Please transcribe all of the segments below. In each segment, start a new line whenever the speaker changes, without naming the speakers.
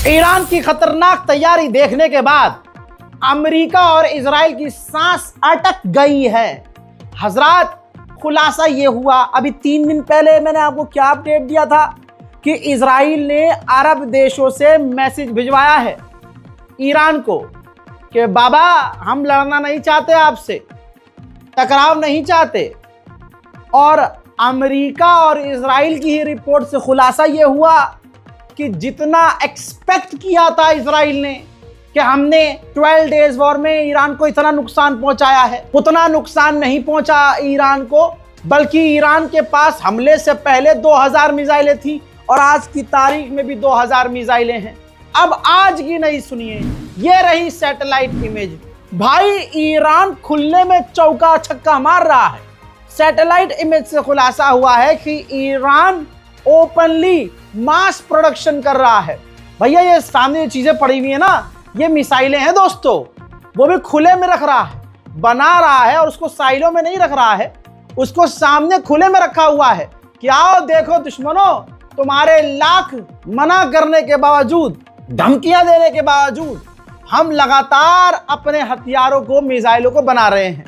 Iran की खतरनाक तैयारी देखने के बाद अमेरिका और इजराइल की सांस अटक गई है। हजरात, खुलासा ये हुआ, अभी 3 दिन पहले मैंने आपको क्या अपडेट दिया था कि इजराइल ने अरब देशों से मैसेज भिजवाया है ईरान को कि बाबा हम लड़ना नहीं चाहते, आपसे टकराव नहीं चाहते। और अमेरिका और इजराइल की ही रिपोर्ट से खुलासा ये हुआ कि जितना एक्सपेक्ट किया था इजराइल ने कि हमने 12 डेज वॉर में ईरान को इतना नुकसान पहुंचाया है, उतना नुकसान नहीं पहुंचा ईरान को, बल्कि ईरान के पास हमले से पहले 2000 मिसाइलें थी और आज की तारीख में भी 2000 मिसाइलें हैं। अब आज की नहीं, सुनिए, ये रही सैटेलाइट इमेज। भाई ईरान खुलने में चौका छक्का मार रहा है। सैटेलाइट इमेज से खुलासा हुआ है कि ईरान ओपनली मास प्रोडक्शन कर रहा है। भैया ये सामने चीजें पड़ी हुई है ना, ये मिसाइलें हैं दोस्तों, वो भी खुले में रख रहा है, बना रहा है और उसको साइलों में नहीं रख रहा है, उसको सामने खुले में रखा हुआ है कि आओ देखो दुश्मनों, तुम्हारे लाख मना करने के बावजूद, धमकियां देने के बावजूद हम लगातार अपने हथियारों को, मिसाइलों को बना रहे हैं।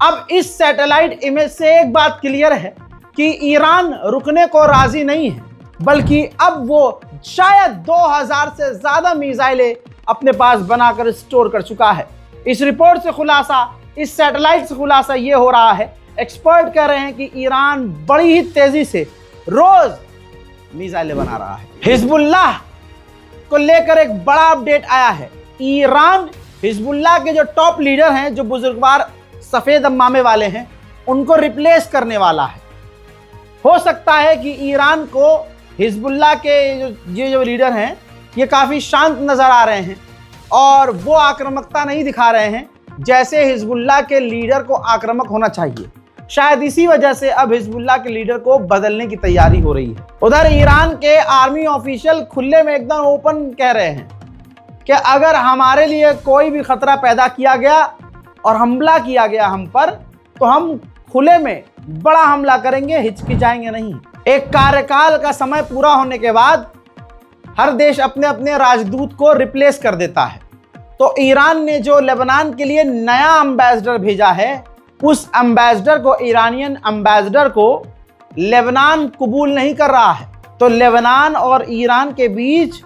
अब इस सैटेलाइट इमेज से एक बात क्लियर है कि ईरान रुकने को राजी नहीं है, बल्कि अब वो शायद 2000 से ज्यादा मिसाइलें अपने पास बनाकर स्टोर कर चुका है। इस रिपोर्ट से खुलासा, इस सैटेलाइट से खुलासा ये हो रहा है, एक्सपर्ट कह रहे हैं कि ईरान बड़ी ही तेजी से रोज मिसाइलें बना रहा है। हिजबुल्लाह को लेकर एक बड़ा अपडेट आया है। ईरान हिजबुल्लाह के जो टॉप लीडर हैं, जो बुजुर्गवार सफेद अम्मामे वाले हैं, उनको रिप्लेस करने वाला है। हो सकता है कि ईरान को हिजबुल्लाह के ये जो लीडर हैं, ये काफ़ी शांत नज़र आ रहे हैं और वो आक्रामकता नहीं दिखा रहे हैं जैसे हिजबुल्लाह के लीडर को आक्रामक होना चाहिए। शायद इसी वजह से अब हिजबुल्लाह के लीडर को बदलने की तैयारी हो रही है। उधर ईरान के आर्मी ऑफिशियल खुले में एकदम ओपन कह रहे हैं कि अगर हमारे लिए कोई भी खतरा पैदा किया गया और हमला किया गया हम पर, तो हम खुले में बड़ा हमला करेंगे, हिचकिचाएंगे नहीं। एक कार्यकाल का समय पूरा होने के बाद हर देश अपने अपने राजदूत को रिप्लेस कर देता है। तो ईरान ने जो लेबनान के लिए नया एम्बेसडर भेजा है, उस एम्बेसडर को, ईरानियन एम्बेसडर को लेबनान कबूल नहीं कर रहा है। तो लेबनान और ईरान के बीच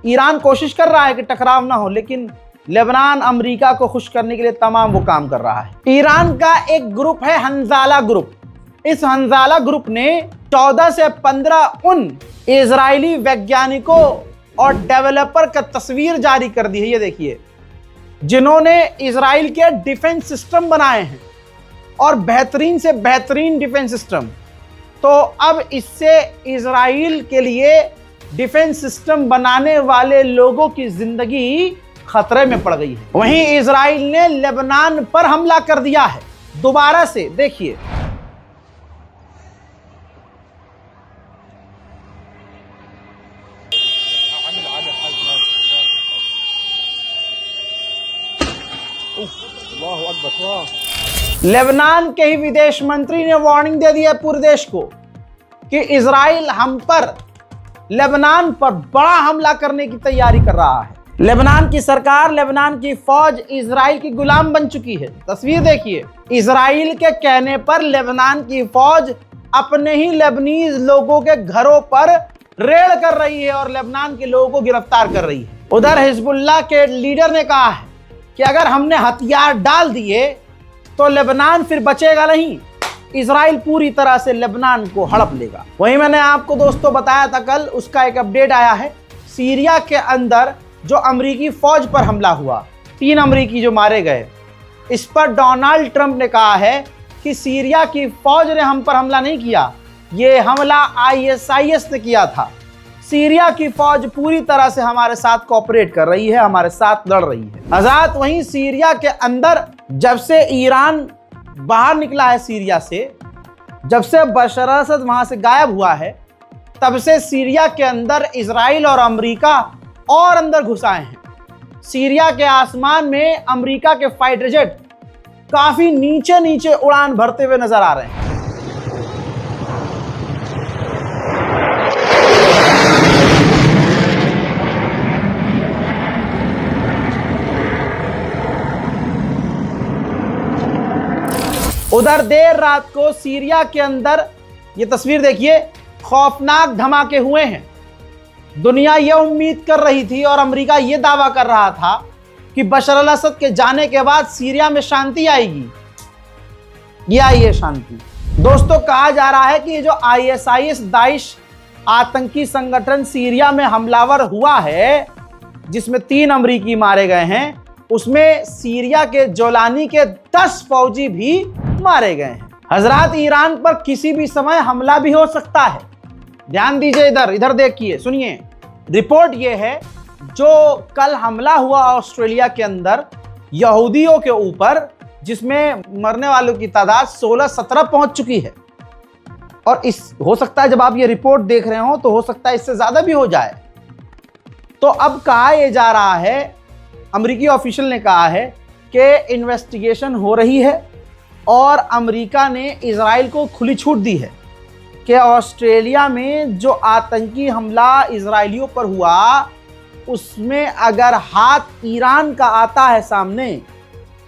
ईरान कोशिश कर रहा है कि टकराव ना हो, लेकिन लेबनान अमेरिका को खुश करने के लिए तमाम वो काम कर रहा है। ईरान का एक ग्रुप है हंजाला ग्रुप। इस हंजाला ग्रुप ने 14 से 15 उन इजरायली वैज्ञानिकों और डेवलपर का तस्वीर जारी कर दी है, ये देखिए, जिन्होंने इजराइल के डिफेंस सिस्टम बनाए हैं और बेहतरीन से बेहतरीन डिफेंस सिस्टम। तो अब इससे इजराइल के लिए डिफेंस सिस्टम बनाने वाले लोगों की जिंदगी खतरे में पड़ गई है। वहीं इजराइल ने लेबनान पर हमला कर दिया है दोबारा से, देखिए। लेबनान के ही विदेश मंत्री ने वार्निंग दे दी है पूरे देश को कि इजराइल हम पर, लेबनान पर बड़ा हमला करने की तैयारी कर रहा है। लेबनान की सरकार, लेबनान की फौज इजराइल की गुलाम बन चुकी है। तस्वीर देखिए, इजराइल के कहने पर लेबनान की फौज अपने ही लेबनीज लोगों के घरों पर रेड कर रही है और लेबनान के लोगों को गिरफ्तार कर रही है। उधर हिजबुल्लाह के लीडर ने कहा है कि अगर हमने हथियार डाल दिए तो लेबनान फिर बचेगा नहीं, इजराइल पूरी तरह से लेबनान को हड़प लेगा। वहीं मैंने आपको दोस्तों बताया था कल, उसका एक अपडेट आया है। सीरिया के अंदर जो अमेरिकी फौज पर हमला हुआ, 3 अमेरिकी जो मारे गए, इस पर डोनाल्ड ट्रंप ने कहा है कि सीरिया की फौज ने हम पर हमला नहीं किया, ये हमला ISIS ने किया था। सीरिया की फौज पूरी तरह से हमारे साथ कोऑपरेट कर रही है, हमारे साथ लड़ रही है। आजाद, वहीं सीरिया के अंदर जब से ईरान बाहर निकला है सीरिया से, जब से बशर असद वहां से गायब हुआ है, तब से सीरिया के अंदर इजराइल और अमेरिका और अंदर घुसाए हैं। सीरिया के आसमान में अमेरिका के फाइटर जेट काफी नीचे नीचे उड़ान भरते हुए नजर आ रहे हैं। उधर देर रात को सीरिया के अंदर ये तस्वीर देखिए, खौफनाक धमाके हुए हैं। दुनिया ये उम्मीद कर रही थी और अमेरिका ये दावा कर रहा था कि बशर अल असद के जाने के बाद सीरिया में शांति आएगी। ये आई है शांति। दोस्तों, कहा जा रहा है कि ये जो ISIS दाइश आतंकी संगठन सीरिया में हमलावर हुआ है, जिसमें 3 अमरीकी मारे गए हैं, उसमें सीरिया के जोलानी के 10 फौजी भी मारे गए हैं। हजरात, ईरान पर किसी भी समय हमला भी हो सकता है। ध्यान दीजिए, इधर देखिए, सुनिए। रिपोर्ट ये है, जो कल हमला हुआ ऑस्ट्रेलिया के अंदर यहूदियों के ऊपर, जिसमें मरने वालों की तादाद 16-17 पहुंच चुकी है। और हो सकता है जब आप ये रिपोर्ट देख रहे हो तो हो सकता है इससे ज्यादा भी हो जाए। तो अब कहा यह जा रहा है, अमेरिकी ऑफिशियल ने कहा है कि इन्वेस्टिगेशन हो रही है और अमेरिका ने इजराइल को खुली छूट दी है कि ऑस्ट्रेलिया में जो आतंकी हमला इजरायलियों पर हुआ, उसमें अगर हाथ ईरान का आता है सामने,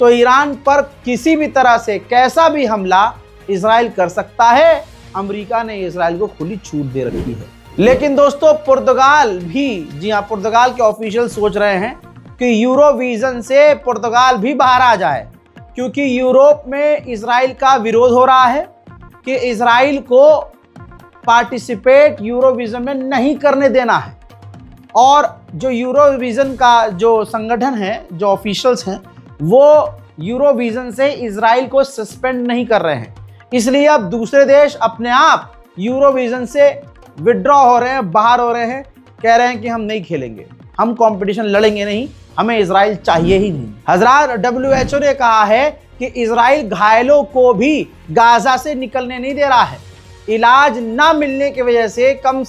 तो ईरान पर किसी भी तरह से कैसा भी हमला इजराइल कर सकता है। अमेरिका ने इजराइल को खुली छूट दे रखी है। लेकिन दोस्तों, पुर्तगाल भी, जी हाँ, पुर्तगाल के ऑफिशियल सोच रहे हैं कि यूरोविजन से पुर्तगाल भी बाहर आ जाए, क्योंकि यूरोप में इजराइल का विरोध हो रहा है कि इजराइल को पार्टिसिपेट यूरोविजन में नहीं करने देना है। और जो यूरोविजन का जो संगठन है, जो ऑफिशियल्स हैं, वो यूरोविजन से इजराइल को सस्पेंड नहीं कर रहे हैं। इसलिए अब दूसरे देश अपने आप यूरोविजन से विड्रॉ हो रहे हैं, बाहर हो रहे हैं, कह रहे हैं कि हम नहीं खेलेंगे, हम कंपटीशन लड़ेंगे नहीं, हमें इजराइल चाहिए ही नहीं। हजरात, WHO ने कहा है कि इजराइल घायलों को भी गाजा से निकलने नहीं दे रहा है। इलाज ना मिलने की वजह से कम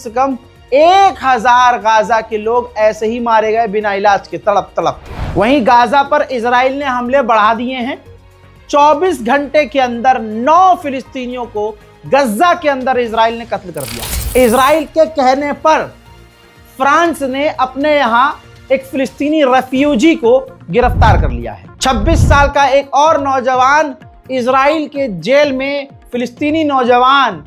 1000 गाजा के लोग ऐसे ही मारे गए बिना इलाज के, तड़प। वहीं गाजा पर इजराइल ने हमले बढ़ा दिए हैं। 24 घंटे के अंदर 9 फिलिस्तीनियों को गजा के अंदर इजराइल ने कत्ल कर दिया। इजराइल के कहने पर फ्रांस ने अपने यहां एक फिलिस्तीनी रेफ्यूजी को गिरफ्तार कर लिया है। 26 साल का एक और नौजवान इजराइल के जेल में, फिलिस्तीनी नौजवान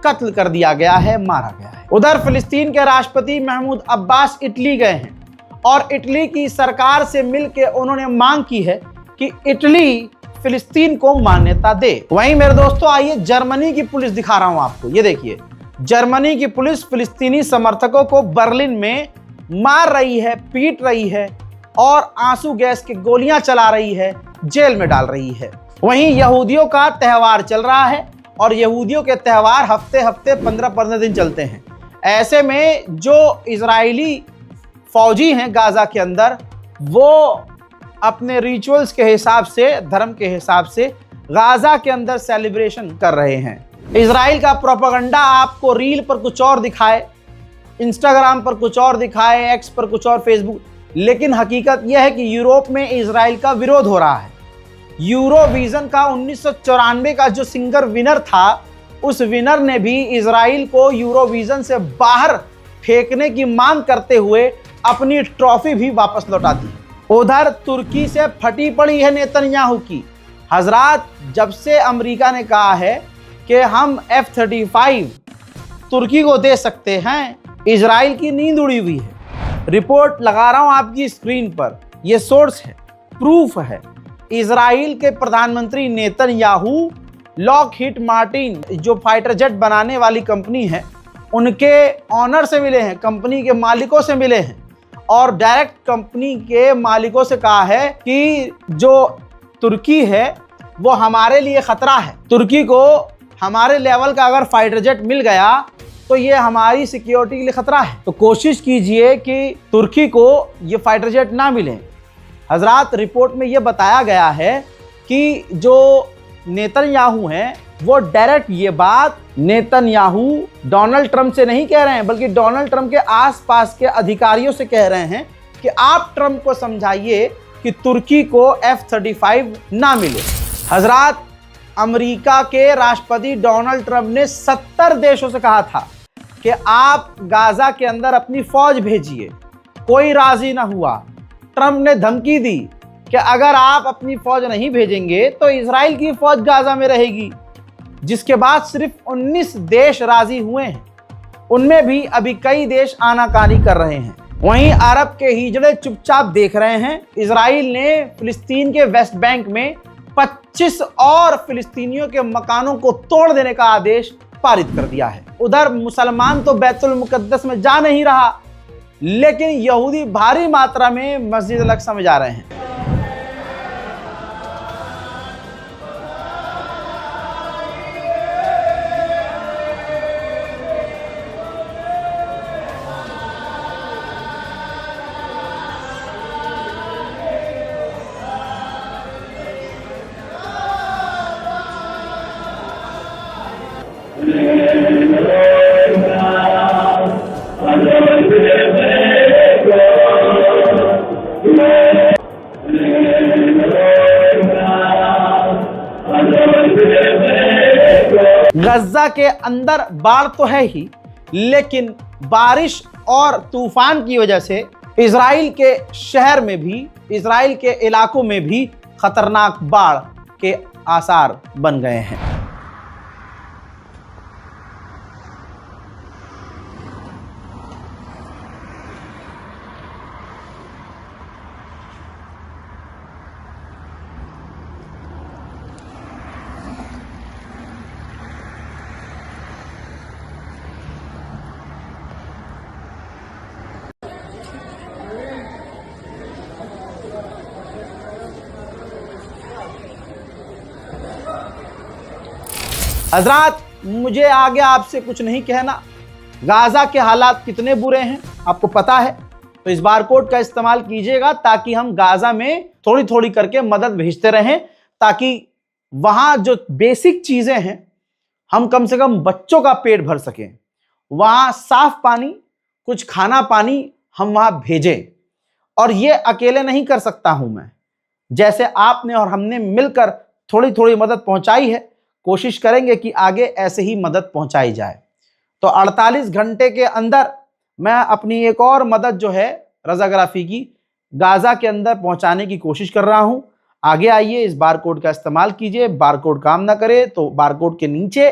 कत्ल कर दिया गया है, मारा गया है। उधर फिलिस्तीन के राष्ट्रपति महमूद अब्बास इटली गए हैं और इटली की सरकार से मिलकर उन्होंने मांग की है कि इटली फिलिस्तीन को मान्यता दे। वहीं मेरे दोस्तों, आइए जर्मनी की पुलिस दिखा रहा हूं आपको। ये देखिए, जर्मनी की पुलिस फिलिस्तीनी समर्थकों को बर्लिन में मार रही है, पीट रही है और आंसू गैस की गोलियां चला रही है, जेल में डाल रही है। वहीं यहूदियों का त्यौहार चल रहा है और यहूदियों के त्यौहार हफ्ते 15 दिन चलते हैं। ऐसे में जो इजरायली फौजी हैं गाजा के अंदर, वो अपने रिचुअल्स के हिसाब से, धर्म के हिसाब से गाजा के अंदर सेलिब्रेशन कर रहे हैं। इजराइल का प्रोपेगेंडा आपको रील पर कुछ और दिखाए, इंस्टाग्राम पर कुछ और दिखाए, एक्स पर कुछ और, फेसबुक, लेकिन हकीकत यह है कि यूरोप में इजराइल का विरोध हो रहा है। यूरोविजन का 1994 का जो सिंगर विनर था, उस विनर ने भी इजराइल को यूरोविजन से बाहर फेंकने की मांग करते हुए अपनी ट्रॉफी भी वापस लौटा दी। उधर तुर्की से फटी पड़ी है नेतन्याहू की। हजरात, जब से अमेरिका ने कहा है कि हम F-35 तुर्की को दे सकते हैं, इजराइल की नींद उड़ी हुई है। रिपोर्ट लगा रहा हूं आपकी स्क्रीन पर, यह सोर्स है, प्रूफ है। इजराइल के प्रधानमंत्री नेतन्याहू लॉकहीड मार्टिन, जो फाइटर जेट बनाने वाली कंपनी है, उनके ऑनर से मिले हैं, कंपनी के मालिकों से मिले हैं और डायरेक्ट कंपनी के मालिकों से कहा है कि जो तुर्की है वो हमारे लिए खतरा है। तुर्की को हमारे लेवल का अगर फाइटर जेट मिल गया तो ये हमारी सिक्योरिटी के लिए खतरा है, तो कोशिश कीजिए कि तुर्की को ये फाइटर जेट ना मिले। हजरात, रिपोर्ट में ये बताया गया है कि जो नेतन्याहू हैं वो डायरेक्ट ये बात नेतन्याहू डोनाल्ड ट्रंप से नहीं कह रहे हैं, बल्कि डोनाल्ड ट्रंप के आसपास के अधिकारियों से कह रहे हैं कि आप ट्रंप को समझाइए कि तुर्की को F-35 ना मिले। हजरात, अमेरिका के राष्ट्रपति डोनाल्ड ट्रंप ने 70 देशों से कहा था कि आप गाजा के अंदर अपनी फौज भेजिए, कोई राजी ना हुआ। ट्रंप ने धमकी दी कि अगर आप अपनी फौज नहीं भेजेंगे तो इजराइल की फौज गाजा में रहेगी, जिसके बाद सिर्फ 19 देश राजी हुए हैं। उनमें भी अभी कई देश आनाकानी कर रहे हैं। वहीं अरब के हिजड़े चुपचाप देख रहे हैं। इजराइल ने फिलिस्तीन के वेस्ट बैंक में 25 और फिलिस्तीनियों के मकानों को तोड़ देने का आदेश पारित कर दिया है। उधर मुसलमान तो बैतुल मुकद्दस में जा नहीं रहा, लेकिन यहूदी भारी मात्रा में मस्जिद अल अक्सा में जा रहे हैं। गज्जा के अंदर बाढ़ तो है ही, लेकिन बारिश और तूफान की वजह से इजराइल के शहर में भी, इजराइल के इलाकों में भी खतरनाक बाढ़ के आसार बन गए हैं। हजरात, मुझे आगे आपसे कुछ नहीं कहना। गाजा के हालात कितने बुरे हैं आपको पता है, तो इस बारकोड का इस्तेमाल कीजिएगा ताकि हम गाजा में थोड़ी थोड़ी करके मदद भेजते रहें, ताकि वहां जो बेसिक चीजें हैं हम कम से कम बच्चों का पेट भर सकें। वहां साफ पानी, कुछ खाना पानी हम वहां भेजें। और ये अकेले नहीं कर सकता हूं मैं, जैसे आपने और हमने मिलकर थोड़ी थोड़ी मदद पहुंचाई है, कोशिश करेंगे कि आगे ऐसे ही मदद पहुंचाई जाए। तो 48 घंटे के अंदर मैं अपनी एक और मदद जो है रज़ाग्राफी की गाजा के अंदर पहुंचाने की कोशिश कर रहा हूं। आगे आइए, इस बारकोड का इस्तेमाल कीजिए। बारकोड काम ना करे तो बारकोड के नीचे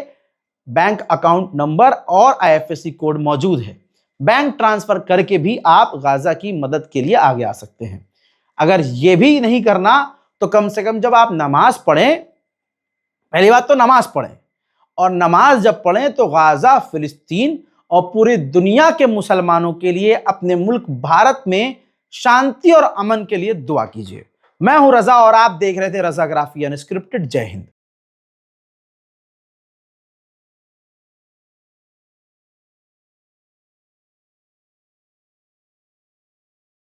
बैंक अकाउंट नंबर और IFSC कोड मौजूद है। बैंक ट्रांसफर करके भी आप गाजा की मदद के लिए आगे आ सकते हैं। अगर ये भी नहीं करना तो कम से कम जब आप नमाज पढ़ें, पहली बात तो नमाज पढ़ें, और नमाज जब पढ़ें तो गाजा, फिलिस्तीन और पूरी दुनिया के मुसलमानों के लिए, अपने मुल्क भारत में शांति और अमन के लिए दुआ कीजिए। मैं हूं रजा और आप देख रहे थे रज़ाग्राफी अनस्क्रिप्टेड। जय हिंद।